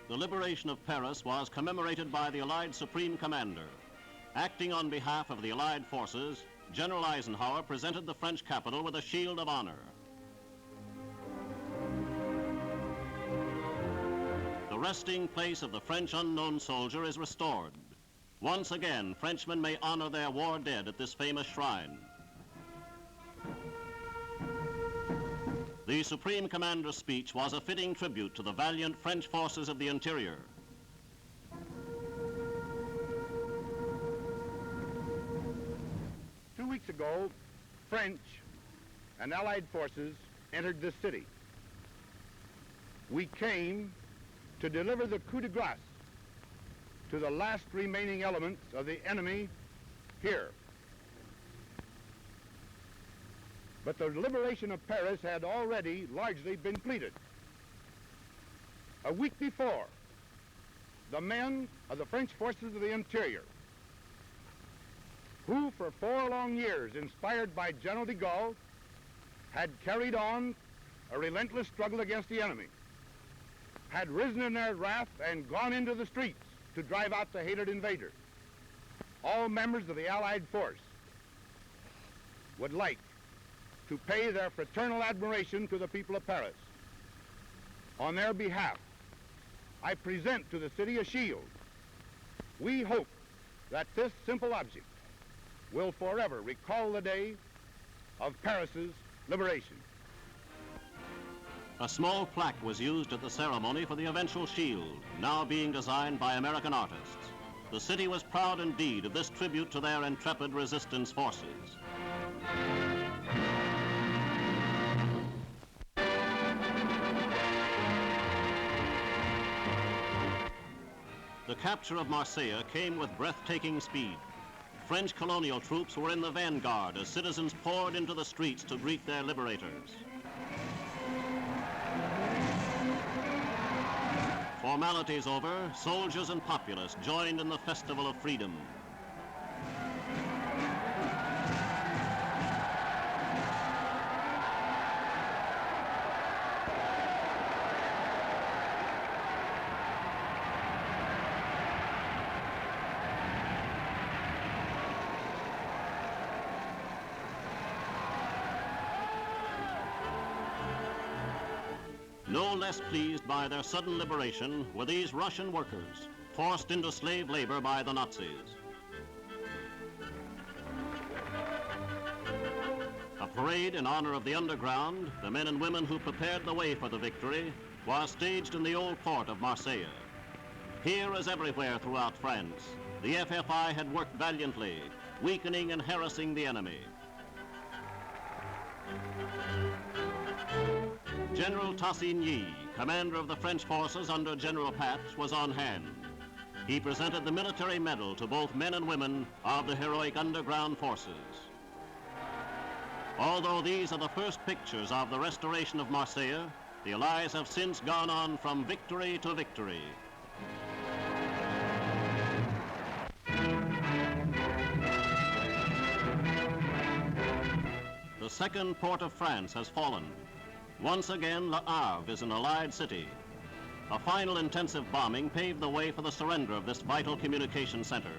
the liberation of Paris was commemorated by the Allied Supreme Commander. Acting on behalf of the Allied forces, General Eisenhower presented the French capital with a shield of honor. The resting place of the French unknown soldier is restored. Once again, Frenchmen may honor their war dead at this famous shrine. The Supreme Commander's speech was a fitting tribute to the valiant French forces of the interior. Two weeks ago, French and Allied forces entered this city. We came to deliver the coup de grace to the last remaining elements of the enemy here. But the liberation of Paris had already largely been completed. A week before, the men of the French forces of the interior, who for 4 long years, inspired by General de Gaulle, had carried on a relentless struggle against the enemy, had risen in their wrath and gone into the streets to drive out the hated invader. All members of the Allied force would like to pay their fraternal admiration to the people of Paris. On their behalf, I present to the city a shield. We hope that this simple object will forever recall the day of Paris's liberation. A small plaque was used at the ceremony for the eventual shield, now being designed by American artists. The city was proud indeed of this tribute to their intrepid resistance forces. The capture of Marseilles came with breathtaking speed. French colonial troops were in the vanguard as citizens poured into the streets to greet their liberators. Formalities over, soldiers and populace joined in the festival of freedom. No less pleased by their sudden liberation were these Russian workers, forced into slave labor by the Nazis. A parade in honor of the underground, the men and women who prepared the way for the victory, was staged in the old port of Marseilles. Here, as everywhere throughout France, the FFI had worked valiantly, weakening and harassing the enemy. General Tassigny, commander of the French forces under General Patch, was on hand. He presented the military medal to both men and women of the heroic underground forces. Although these are the first pictures of the restoration of Marseilles, the Allies have since gone on from victory to victory. The second port of France has fallen. Once again, Le Havre is an Allied city. A final intensive bombing paved the way for the surrender of this vital communication center.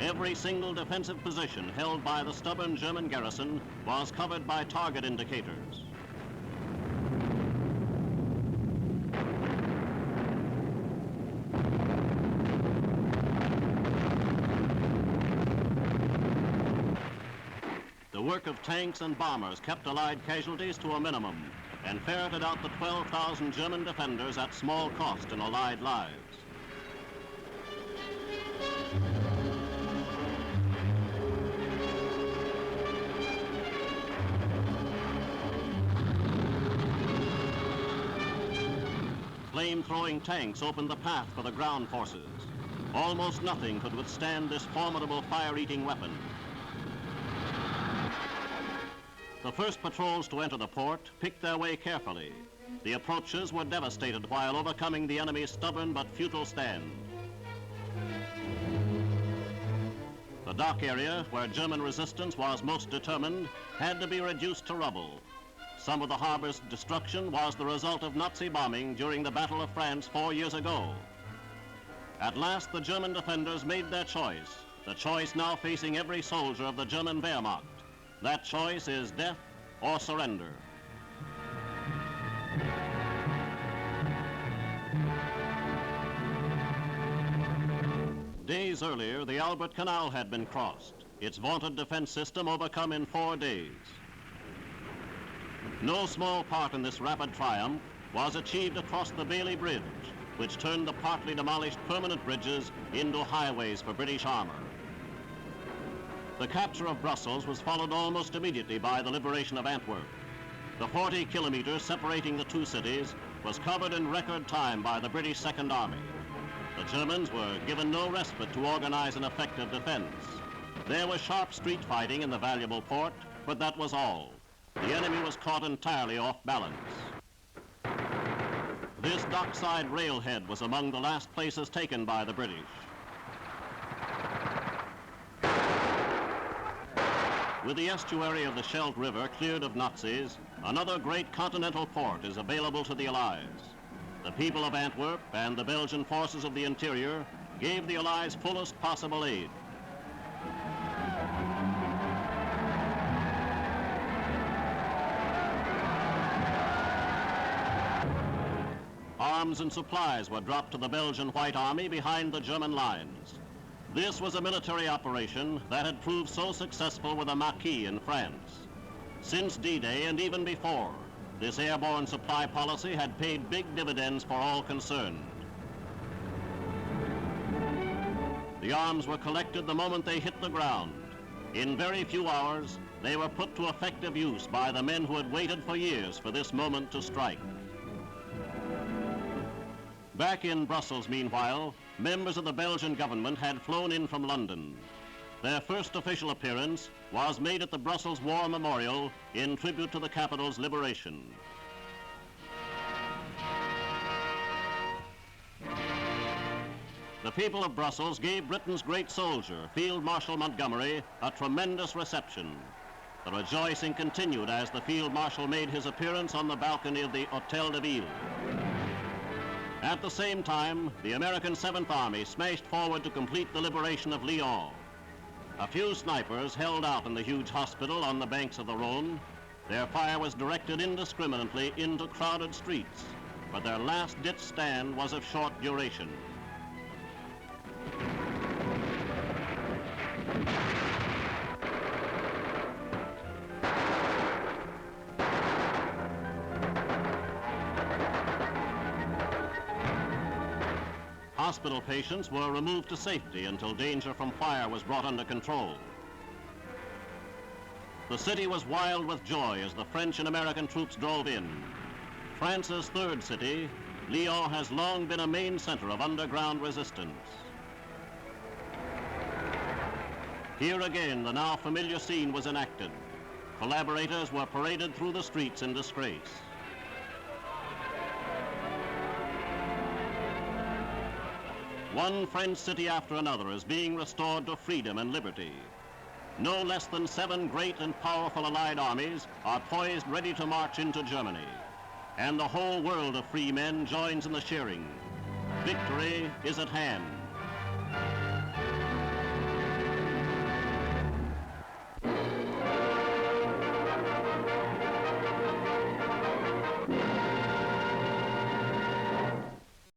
Every single defensive position held by the stubborn German garrison was covered by target indicators. The work of tanks and bombers kept Allied casualties to a minimum and ferreted out the 12,000 German defenders at small cost in Allied lives. Flame-throwing tanks opened the path for the ground forces. Almost nothing could withstand this formidable fire-eating weapon. The first patrols to enter the port picked their way carefully. The approaches were devastated while overcoming the enemy's stubborn but futile stand. The dock area, where German resistance was most determined, had to be reduced to rubble. Some of the harbor's destruction was the result of Nazi bombing during the Battle of France 4 years ago. At last, the German defenders made their choice, the choice now facing every soldier of the German Wehrmacht. That choice is death or surrender. Days earlier, the Albert Canal had been crossed, its vaunted defense system overcome in 4 days. No small part in this rapid triumph was achieved across the Bailey Bridge, which turned the partly demolished permanent bridges into highways for British armor. The capture of Brussels was followed almost immediately by the liberation of Antwerp. The 40 kilometers separating the two cities was covered in record time by the British Second Army. The Germans were given no respite to organize an effective defense. There was sharp street fighting in the valuable port, but that was all. The enemy was caught entirely off balance. This dockside railhead was among the last places taken by the British. With the estuary of the Scheldt River cleared of Nazis, another great continental port is available to the Allies. The people of Antwerp and the Belgian forces of the interior gave the Allies fullest possible aid. Arms and supplies were dropped to the Belgian White Army behind the German lines. This was a military operation that had proved so successful with the Maquis in France. Since D-Day and even before, this airborne supply policy had paid big dividends for all concerned. The arms were collected the moment they hit the ground. In very few hours, they were put to effective use by the men who had waited for years for this moment to strike. Back in Brussels, meanwhile, members of the Belgian government had flown in from London. Their first official appearance was made at the Brussels War Memorial in tribute to the capital's liberation. The people of Brussels gave Britain's great soldier, Field Marshal Montgomery, a tremendous reception. The rejoicing continued as the Field Marshal made his appearance on the balcony of the Hôtel de Ville. At the same time, the American 7th Army smashed forward to complete the liberation of Lyon. A few snipers held out in the huge hospital on the banks of the Rhone. Their fire was directed indiscriminately into crowded streets, but their last-ditch stand was of short duration. Hospital patients were removed to safety until danger from fire was brought under control. The city was wild with joy as the French and American troops drove in. France's third city, Lyon has long been a main center of underground resistance. Here again, the now familiar scene was enacted. Collaborators were paraded through the streets in disgrace. One French city after another is being restored to freedom and liberty. No less than 7 great and powerful Allied armies are poised ready to march into Germany. And the whole world of free men joins in the cheering. Victory is at hand.